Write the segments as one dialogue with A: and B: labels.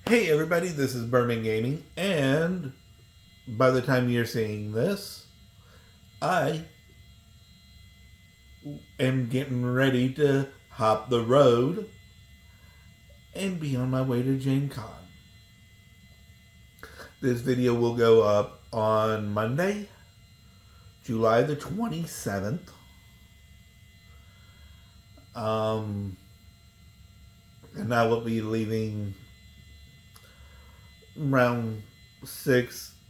A: Hey everybody, this is Berman Gaming, and by the time you're seeing this, I am getting ready to hop the road and be on my way to Gen Con. This video will go up on Monday, July the 27th. And I will be leaving around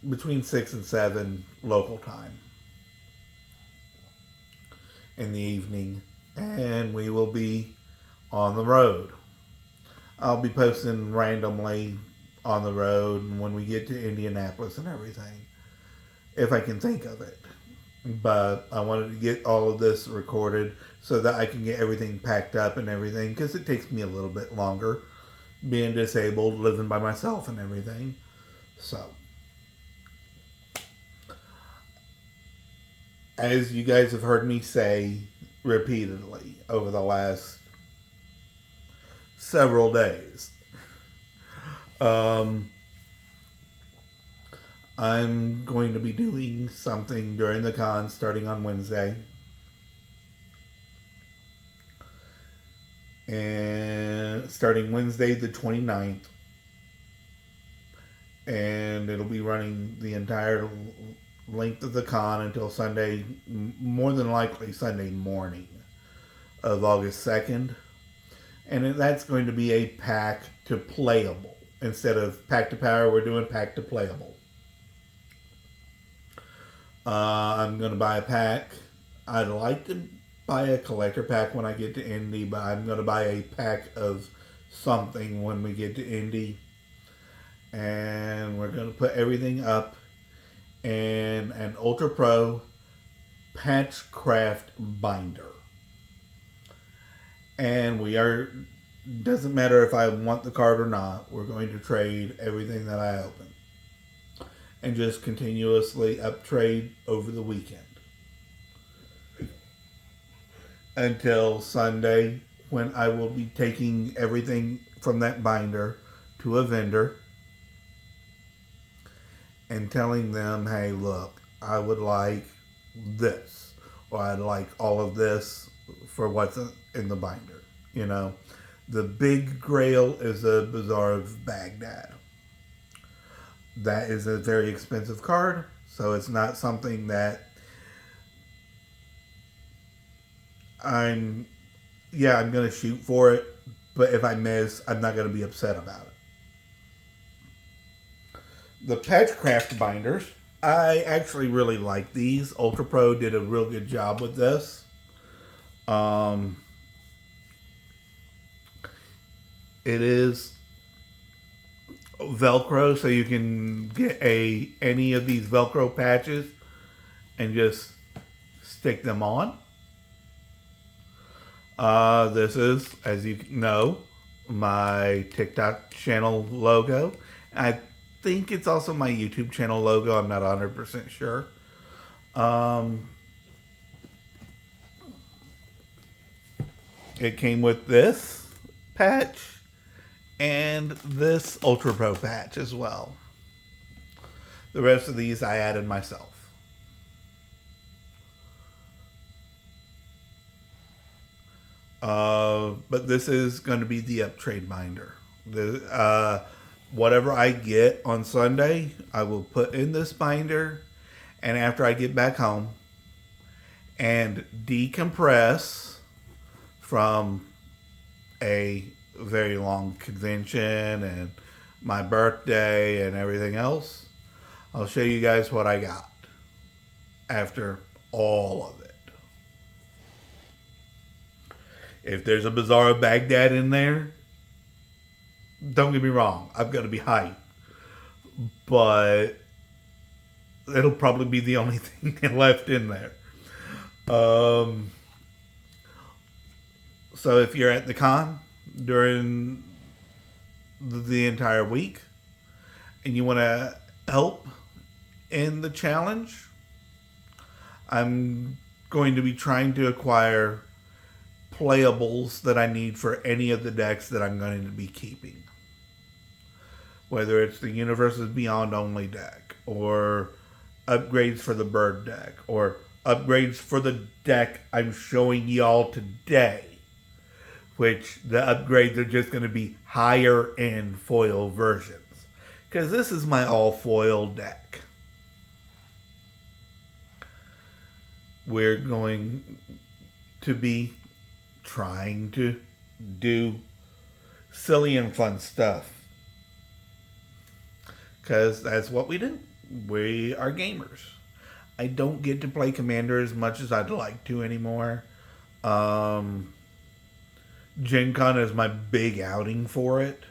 A: between 6 and 7 local time in the evening, and we will be on the road. I'll be posting randomly on the road and when we get to Indianapolis and everything, if I can think of it. But I wanted to get all of this recorded so that I can get everything packed up and everything, because it takes me a little bit longer being disabled, living by myself and everything. So, as you guys have heard me say repeatedly over the last several days, I'm going to be doing something during the con starting on Wednesday. And starting Wednesday the 29th. And it'll be running the entire length of the con until Sunday, more than likely Sunday morning of August 2nd. And that's going to be a pack to playable. Instead of pack to power, we're doing pack to playable. I'm going to buy a pack. I'd like to buy a collector pack when I get to Indy, but I'm going to buy a pack of something when we get to Indy. And we're going to put everything up in an Ultra Pro Patchcraft binder. And doesn't matter if I want the card or not, we're going to trade everything that I open. And just continuously up trade over the weekend. Until Sunday, when I will be taking everything from that binder to a vendor and telling them, hey, look, I would like this, or I'd like all of this for what's in the binder. You know, the big grail is a Bazaar of Baghdad. That is a very expensive card, so it's not something that I'm going to shoot for it, but if I miss, I'm not going to be upset about it. The Patchcraft binders, I actually really like these. Ultra Pro did a real good job with this. It is Velcro, so you can get any of these Velcro patches and just stick them on. This is, as you know, my TikTok channel logo. I think it's also my YouTube channel logo. I'm not 100% sure. It came with this patch and this Ultra Pro patch as well. The rest of these I added myself. But this is going to be the uptrade binder. Whatever I get on Sunday, I will put in this binder, and after I get back home and decompress from a very long convention and my birthday and everything else, I'll show you guys what I got after all of it. If there's a Bazaar of Baghdad in there, don't get me wrong, I'm going to be hyped. But it'll probably be the only thing left in there. So if you're at the con during the entire week and you want to help in the challenge, I'm going to be trying to acquire playables that I need for any of the decks that I'm going to be keeping. whether it's the Universes Beyond only deck, or upgrades for the bird deck, or upgrades for the deck I'm showing y'all today, which the upgrades are just going to be higher end foil versions. Because this is my all foil deck. We're going to be trying to do silly and fun stuff. Because that's what we do. We are gamers. I don't get to play Commander as much as I'd like to anymore. Gen Con is my big outing for it.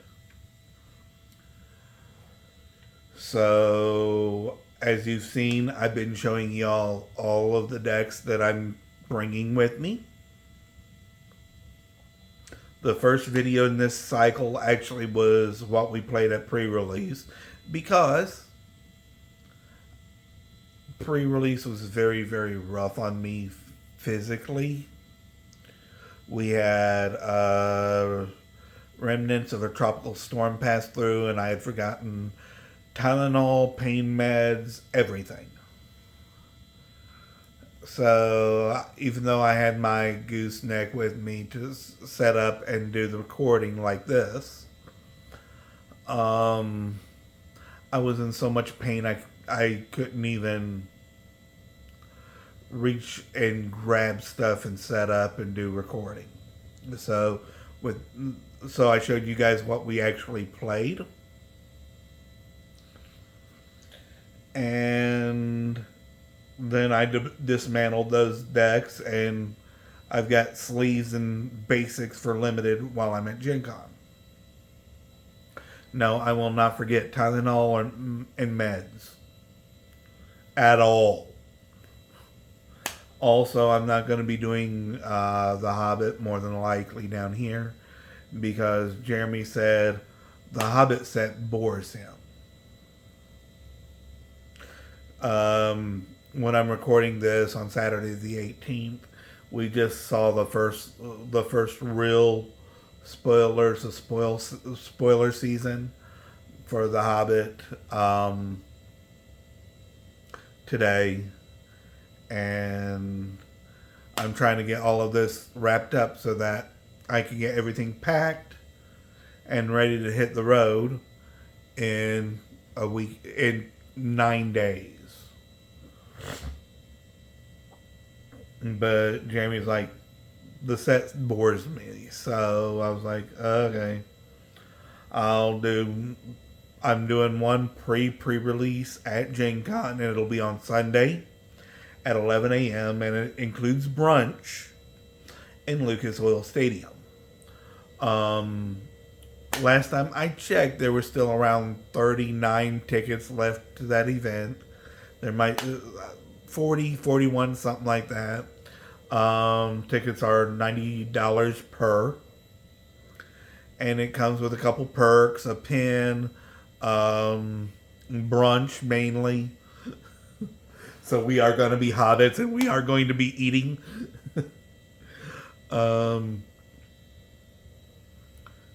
A: So, as you've seen, I've been showing y'all all of the decks that I'm bringing with me. The first video in this cycle actually was what we played at pre-release, because pre-release was very, very rough on me physically. We had remnants of a tropical storm pass through, and I had forgotten Tylenol, pain meds, everything. So even though I had my gooseneck with me to set up and do the recording like this, I was in so much pain I couldn't even reach and grab stuff and set up and do recording. So I showed you guys what we actually played. And then I dismantled those decks, and I've got sleeves and basics for limited while I'm at Gen Con. No, I will not forget Tylenol and meds. At all. Also, I'm not going to be doing The Hobbit more than likely down here, because Jeremy said the Hobbit set bores him. When I'm recording this on Saturday the 18th, we just saw the first real spoilers of spoiler season for The Hobbit today, and I'm trying to get all of this wrapped up so that I can get everything packed and ready to hit the road in 9 days. But Jamie's like, the set bores me. So I was like, okay. I'm doing one pre-release at Gen Con, and it'll be on Sunday at 11 a.m. and it includes brunch in Lucas Oil Stadium. Last time I checked, there were still around 39 tickets left to that event. There might 40, 41, something like that. Tickets are $90 per. And it comes with a couple perks, a pin, brunch mainly. So we are going to be hobbits and we are going to be eating.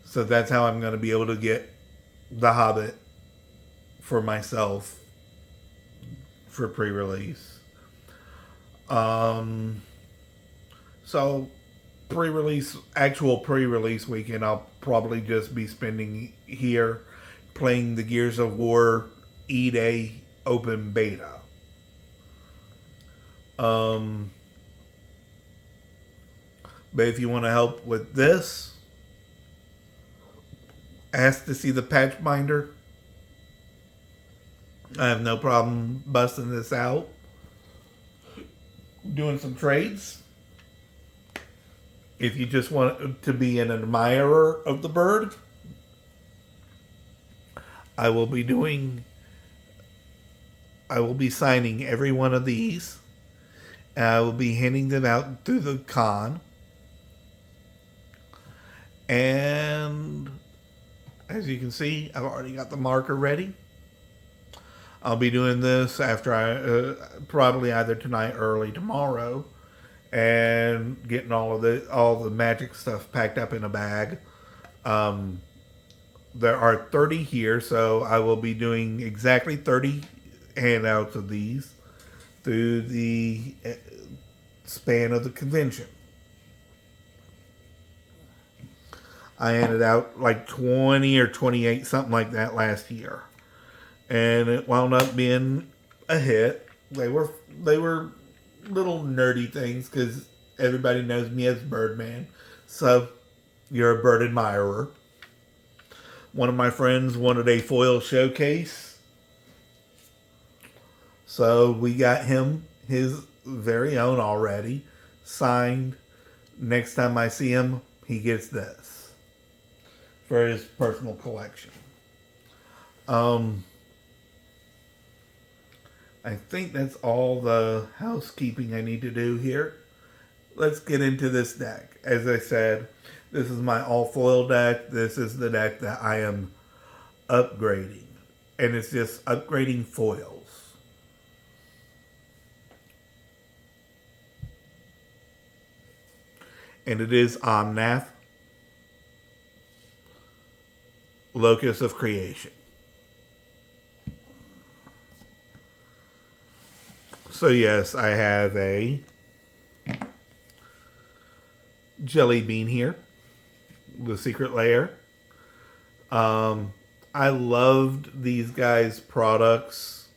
A: So that's how I'm going to be able to get The Hobbit for myself for pre-release. So actual pre-release weekend, I'll probably just be spending here playing the Gears of War E-Day open beta. But if you want to help with this, ask to see the patch binder. I have no problem busting this out, doing some trades. If you just want to be an admirer of the bird, I will be signing every one of these, and I will be handing them out through the con. And as you can see, I've already got the marker ready. I'll be doing this after probably either tonight or early tomorrow, and getting all the magic stuff packed up in a bag. There are 30 here, so I will be doing exactly 30 handouts of these through the span of the convention. I handed out like 20 or 28, something like that last year. And it wound up being a hit. They were little nerdy things because everybody knows me as Birdman. So you're a bird admirer. One of my friends wanted a foil showcase. So we got him his very own already, signed. Next time I see him, he gets this for his personal collection. I think that's all the housekeeping I need to do here. Let's get into this deck. As I said, this is my all foil deck. This is the deck that I am upgrading. And it's just upgrading foils. And it is Omnath, Locus of Creation. So yes, I have a jelly bean here, the secret layer. I loved these guys' products.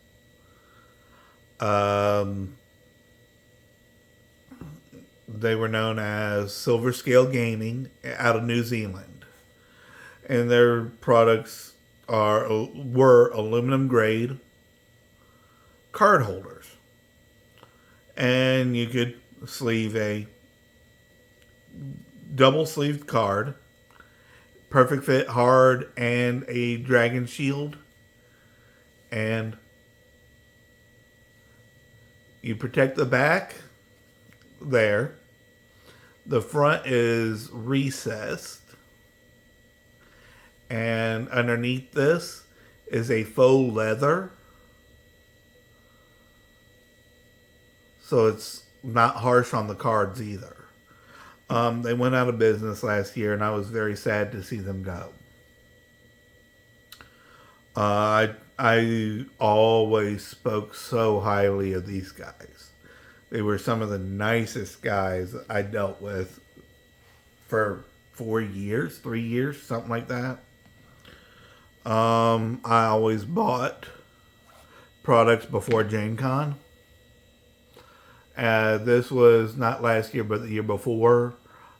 A: They were known as Silver Scale Gaming out of New Zealand, and their products were aluminum grade card holders, and you could sleeve a double sleeved card, perfect fit hard, and a dragon shield, and you protect the back there. The front is recessed, and underneath this is a faux leather, so it's not harsh on the cards either. They went out of business last year, and I was very sad to see them go. I always spoke so highly of these guys. They were some of the nicest guys I dealt with for 4 years, 3 years, something like that. I always bought products before Gen Con. This was not last year, but the year before.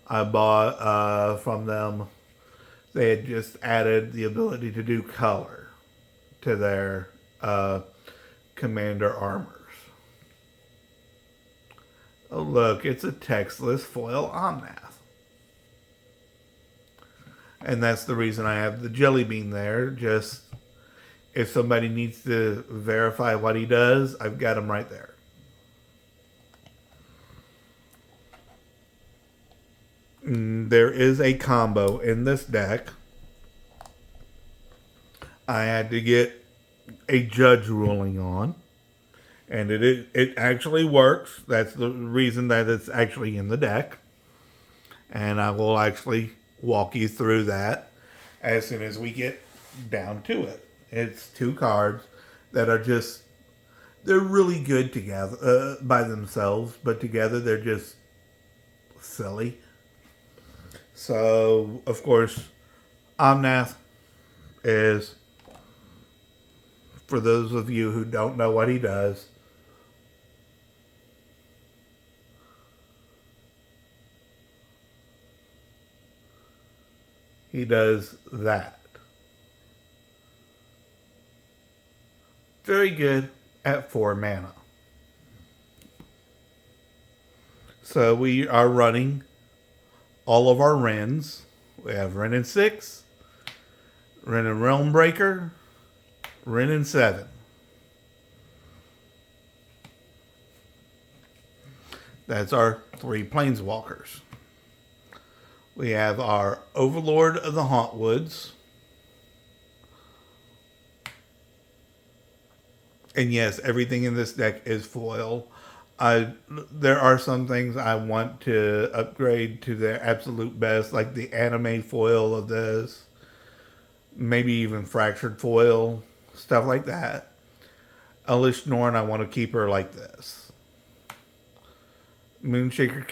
A: I bought from them. They had just added the ability to do color to their commander armors. Oh look, it's a textless foil Omnath. And that's the reason I have the jelly bean there. Just if somebody needs to verify what he does, I've got him right there. There is a combo in this deck. I had to get a judge ruling on, and it actually works. That's the reason that it's actually in the deck, and I will actually walk you through that as soon as we get down to it. It's 2 cards that are just, they're really good together by themselves, but together they're just silly. So, of course, Omnath is, for those of you who don't know what he does, he does that. Very good at 4 mana. So we are running all of our Wrens. We have Wren in 6, Wren in Realm Breaker, Wren in 7. That's our 3 Planeswalkers. We have our Overlord of the Hauntwoods. And yes, everything in this deck is foil. There are some things I want to upgrade to their absolute best, like the anime foil of this. maybe even fractured foil, stuff like that. Elish Norn, I want to keep her like this. Moonshaker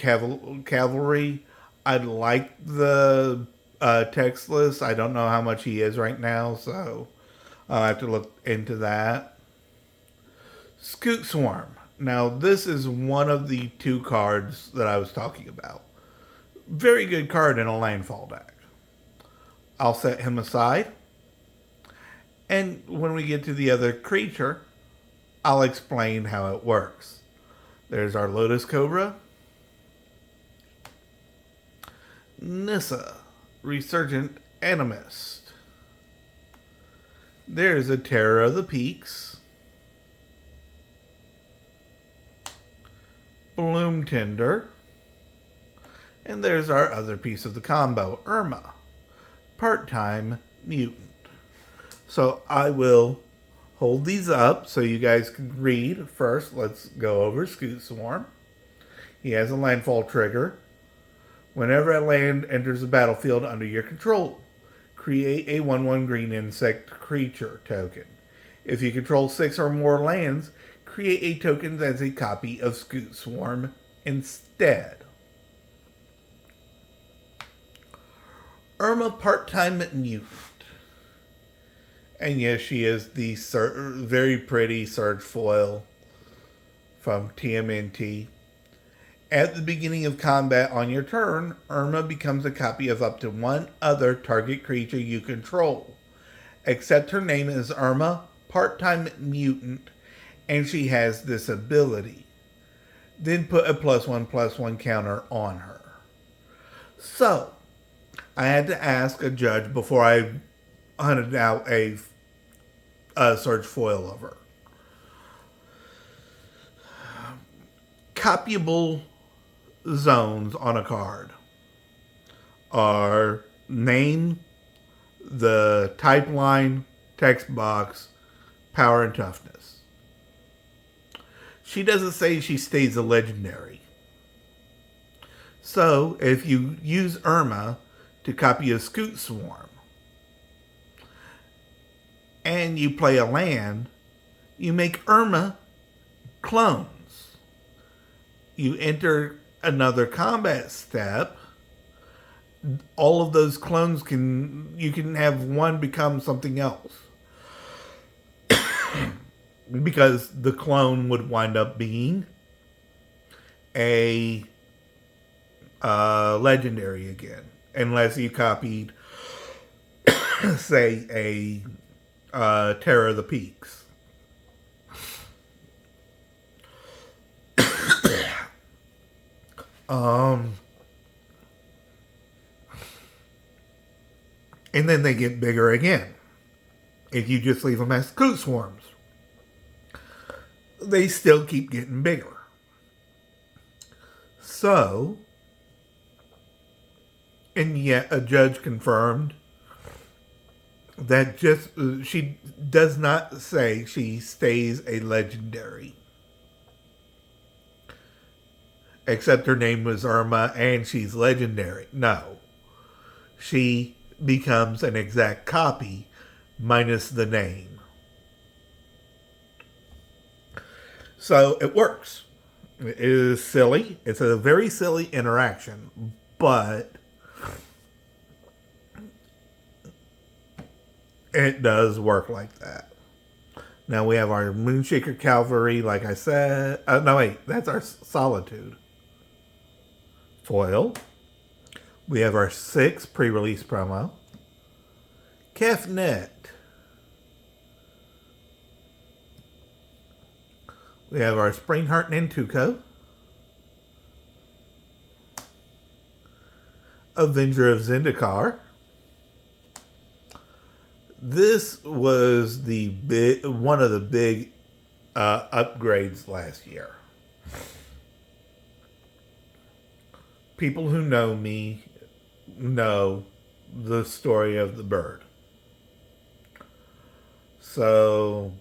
A: Cavalry, I'd like the text list. I don't know how much he is right now, so I'll have to look into that. Scoot Swarm. Now, this is one of the two cards that I was talking about. Very good card in a landfall deck. I'll set him aside. And when we get to the other creature, I'll explain how it works. There's our Lotus Cobra. Nissa, Resurgent Animist. There's a Terror of the Peaks. Bloom Tinder. And there's our other piece of the combo, Irma, part-time mutant. So I will hold these up so you guys can read. First, let's go over Scoot Swarm. He has a landfall trigger. Whenever a land enters the battlefield under your control, create a 1/1 green insect creature token. If you control 6 or more lands, create a token as a copy of Scoot Swarm instead. Irma, part-time mutant. And yes, she is the very pretty Surge foil from TMNT. At the beginning of combat on your turn, Irma becomes a copy of up to one other target creature you control. Except her name is Irma, part-time mutant, and she has this ability. Then put a +1/+1 counter on her. So, I had to ask a judge before I hunted out a Surge foil of her. Copyable zones on a card are name, the type line, text box, power, and toughness. She doesn't say she stays a legendary. So, if you use Irma to copy a Scoot Swarm, and you play a land, you make Irma clones. You enter another combat step. All of those clones you can have one become something else. Because the clone would wind up being a legendary again. Unless you copied, say, a Terror of the Peaks. And then they get bigger again. If you just leave them as Scoot Swarms, they still keep getting bigger. So, and yet a judge confirmed that she does not say she stays a legendary. Except her name was Irma and she's legendary. No. She becomes an exact copy minus the name. So it works. It is silly. It's a very silly interaction, but it does work like that. Now we have our Moonshaker Cavalry, like I said. No, wait, that's our Solitude foil. We have our 6 pre-release promo. Kefnet. We have our Springheart Nantuko. Avenger of Zendikar. This was one of the big upgrades last year. People who know me know the story of the bird. So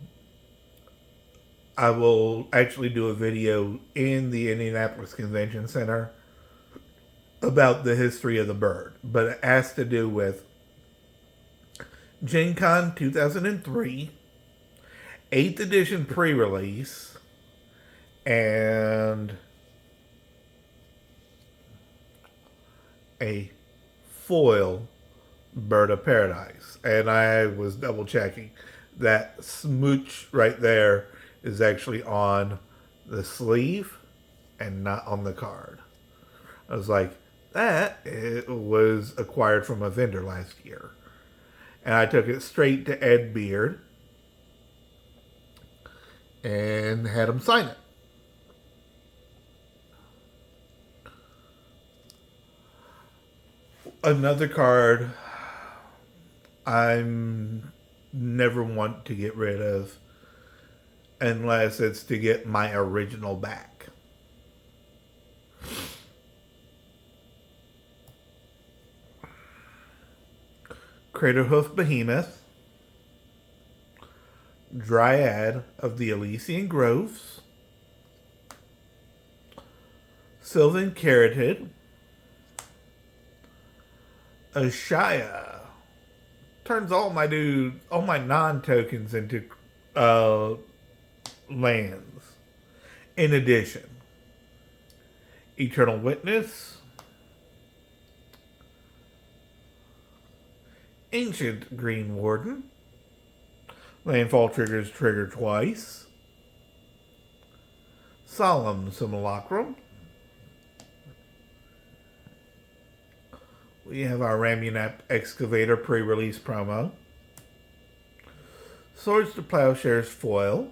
A: I will actually do a video in the Indianapolis Convention Center about the history of the bird. But it has to do with Gen Con 2003, 8th edition pre-release, and a foil Bird of Paradise. And I was double checking. That smooch right there is actually on the sleeve and not on the card. I was like, that it was acquired from a vendor last year. And I took it straight to Ed Beard and had him sign it. Another card I'm never want to get rid of unless it's to get my original back. Craterhoof Behemoth, Dryad of the Elysian Groves, Sylvan Carotid, Ashaya. Turns all my non-tokens into lands. In addition, Eternal Witness, Ancient Green Warden, landfall triggers trigger twice, Solemn Simulacrum. We have our Ramunap Excavator pre-release promo, Swords to Plowshares foil.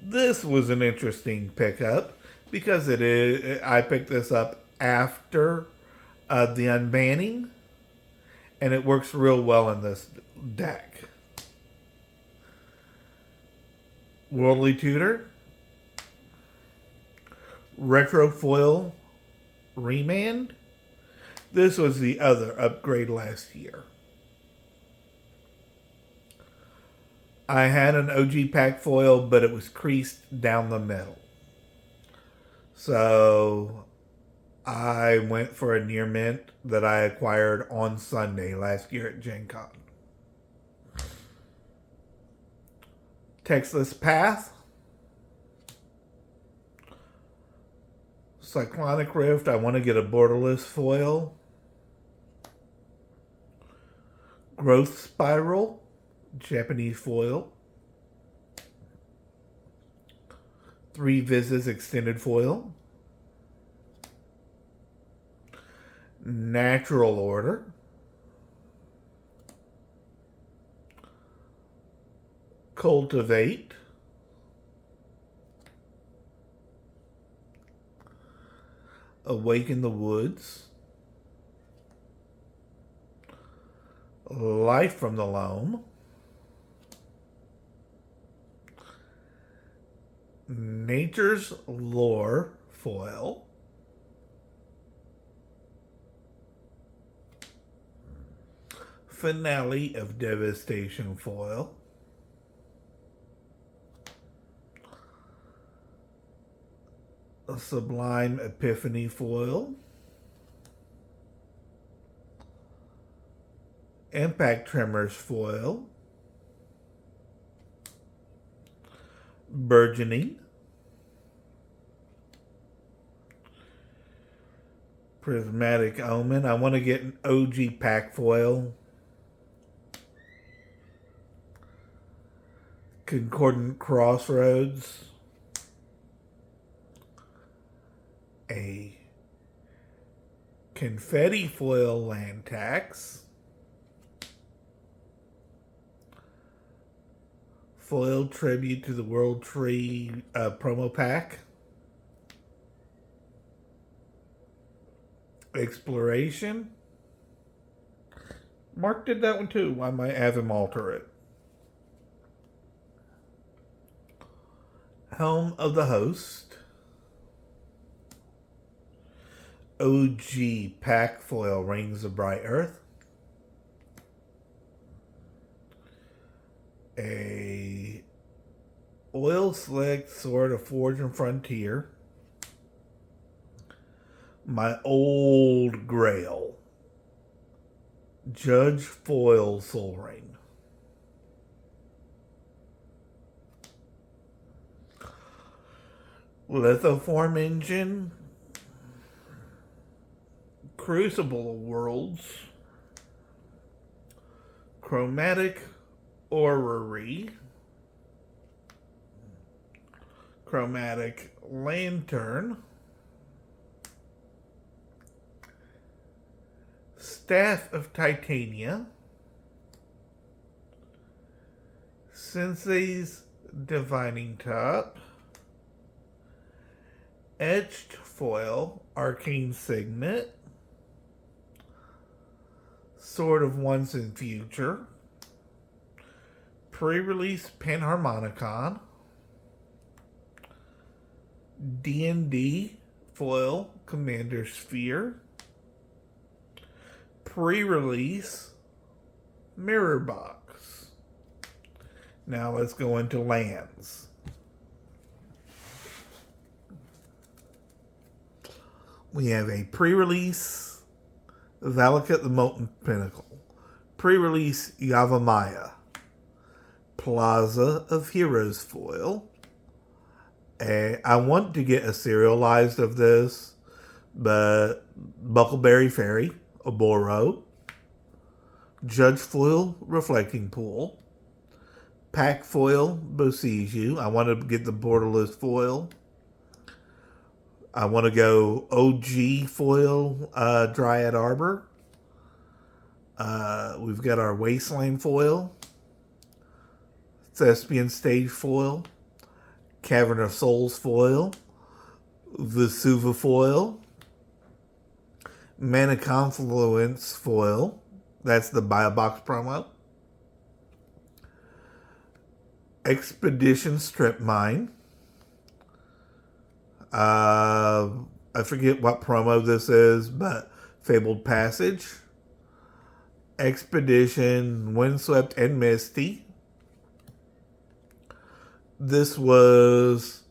A: This was an interesting pickup because I picked this up after the unbanning, and it works real well in this deck. Worldly Tutor, Retro Foil Remand. This was the other upgrade last year. I had an OG pack foil, but it was creased down the middle. So I went for a near mint that I acquired on Sunday last year at Gen Con. Textless Path, Cyclonic Rift. I want to get a borderless foil. Growth Spiral, Japanese foil. 3 Viz's extended foil. Natural Order. Cultivate. Awaken the Woods. Life from the Loam. Nature's Lore foil. Finale of Devastation foil. A Sublime Epiphany foil. Impact Tremors foil. Burgeoning. Prismatic Omen. I want to get an OG pack foil. Concordant Crossroads. A Confetti foil land tax. Foil tribute to the World Tree promo pack. Exploration. Mark did that one too. I might have him alter it. Helm of the Host. OG pack foil Rings of Bright Earth. A Oil Slick Sword of Forge and Frontier. My old grail, Judge Foil Soul Ring. Lithoform Engine. Crucible Worlds. Chromatic Orrery. Chromatic Lantern. Staff of Titania. Sensei's Divining Top. Etched Foil Arcane Signet. Sword of Once and Future. Pre-release Panharmonicon. D&D Foil Commander Sphere. Pre-release Mirror Box. Now let's go into lands. We have a pre-release Valakut the Molten Pinnacle. Pre-release Yavimaya. Plaza of Heroes foil. I want to get a serialized of this, but Buckleberry Fairy, Oboro. Judge foil Reflecting Pool. Pack foil Bosiju. I want to get the borderless foil. I want to go OG foil Dryad Arbor. We've got our Wasteland foil. Thespian Stage foil. Cavern of Souls foil. Vesuva foil. Mana Confluence foil. That's the Buy a Box promo. Expedition Strip Mine. I forget what promo this is, but Fabled Passage. Expedition Windswept and Misty. This was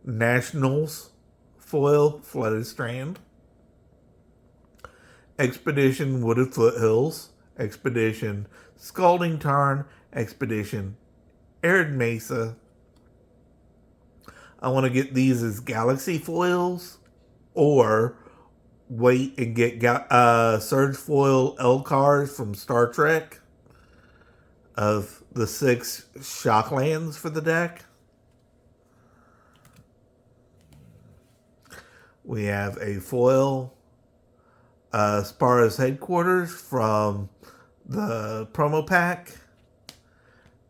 A: Nationals foil Flooded Strand. Expedition Wooded Foothills. Expedition Scalding Tarn. Expedition Arid Mesa. I want to get these as Galaxy foils, or wait and get Surge foil L cards from Star Trek of the 6 Shocklands for the deck. We have a foil Spara's Headquarters from the promo pack.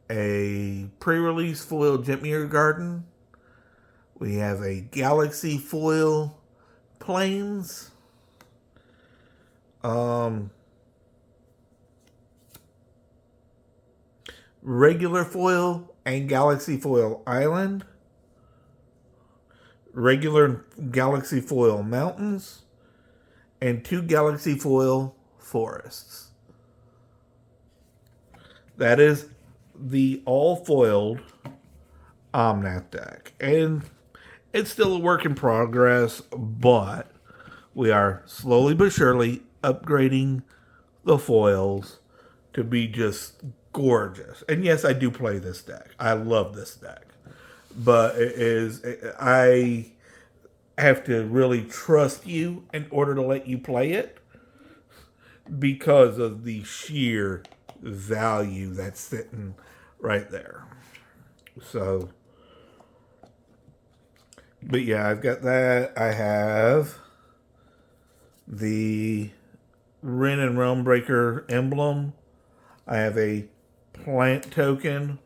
A: A pre-release foil Jetmir Garden. We have a Galaxy foil Plains. Regular foil and Galaxy foil Island. Regular Galaxy foil Mountains. And 2 Galaxy foil Forests. That is the all-foiled Omnath deck. And it's still a work in progress, but we are slowly but surely upgrading the foils to be just gorgeous. And yes, I do play this deck. I love this deck. But I have to really trust you in order to let you play it because of the sheer value that's sitting right there. So, but yeah, I've got that. I have the Rin and Realmbreaker emblem. I have a plant token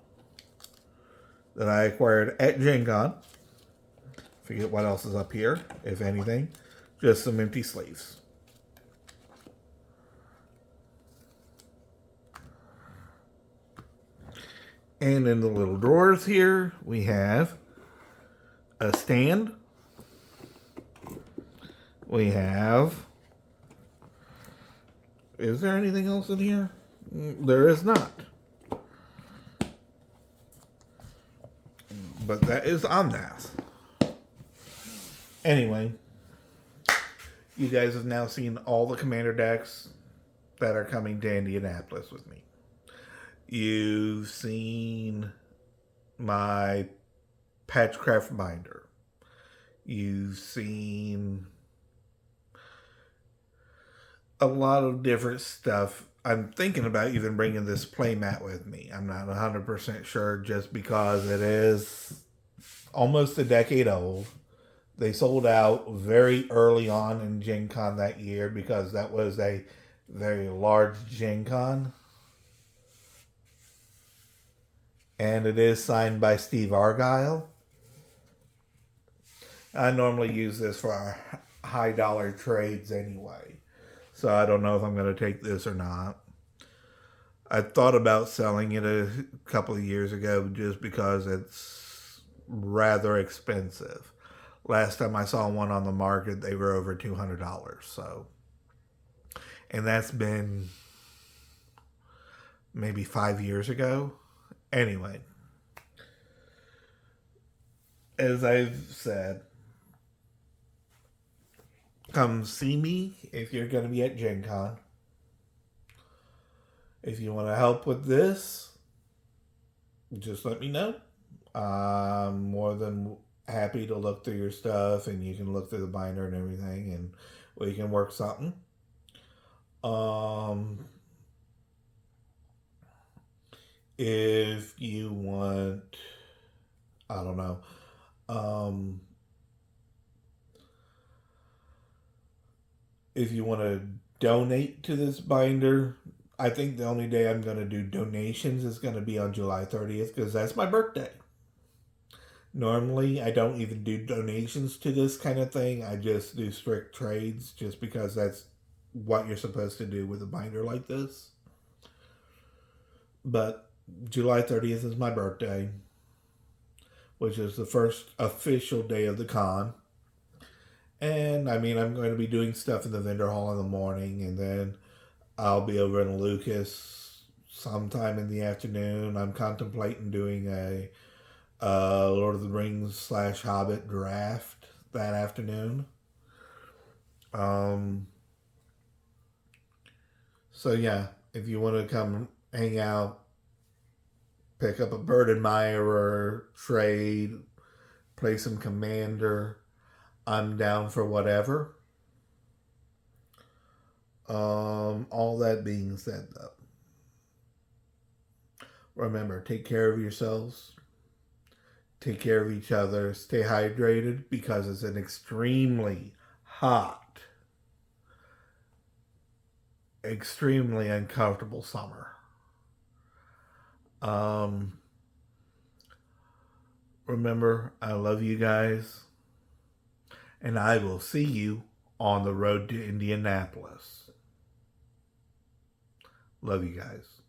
A: that I acquired at Gen Con. Forget what else is up here, if anything. Just some empty sleeves. And in the little drawers here, we have a stand. We have... Is there anything else in here? There is not. But that is Omnath. Anyway, you guys have now seen all the commander decks that are coming to Indianapolis with me. You've seen my Patchcraft binder. You've seen a lot of different stuff. I'm thinking about even bringing this playmat with me. I'm not 100% sure just because it is almost a decade old. They sold out very early on in Gen Con that year because that was a very large Gen Con. And it is signed by Steve Argyle. I normally use this for our high dollar trades anyway. So I don't know if I'm going to take this or not. I thought about selling it a couple of years ago just because it's rather expensive. Last time I saw one on the market, they were over $200. So, and that's been maybe 5 years ago. Anyway, as I've said, come see me if you're going to be at Gen Con. If you want to help with this, just let me know. I'm more than happy to look through your stuff, and you can look through the binder and everything, and we can work something. If you want, I don't know, if you want to donate to this binder, I think the only day I'm going to do donations is going to be on July 30th because that's my birthday. Normally, I don't even do donations to this kind of thing. I just do strict trades just because that's what you're supposed to do with a binder like this. But July 30th is my birthday, which is the first official day of the con. And I mean, I'm going to be doing stuff in the vendor hall in the morning, and then I'll be over in Lucas sometime in the afternoon. I'm contemplating doing a Lord of the Rings / Hobbit draft that afternoon. So yeah, if you want to come hang out, pick up a Bird Admirer, trade, play some Commander, I'm down for whatever. All that being said, though, remember, take care of yourselves, take care of each other, stay hydrated because it's an extremely hot, extremely uncomfortable summer. Remember, I love you guys, and I will see you on the road to Indianapolis. Love you guys.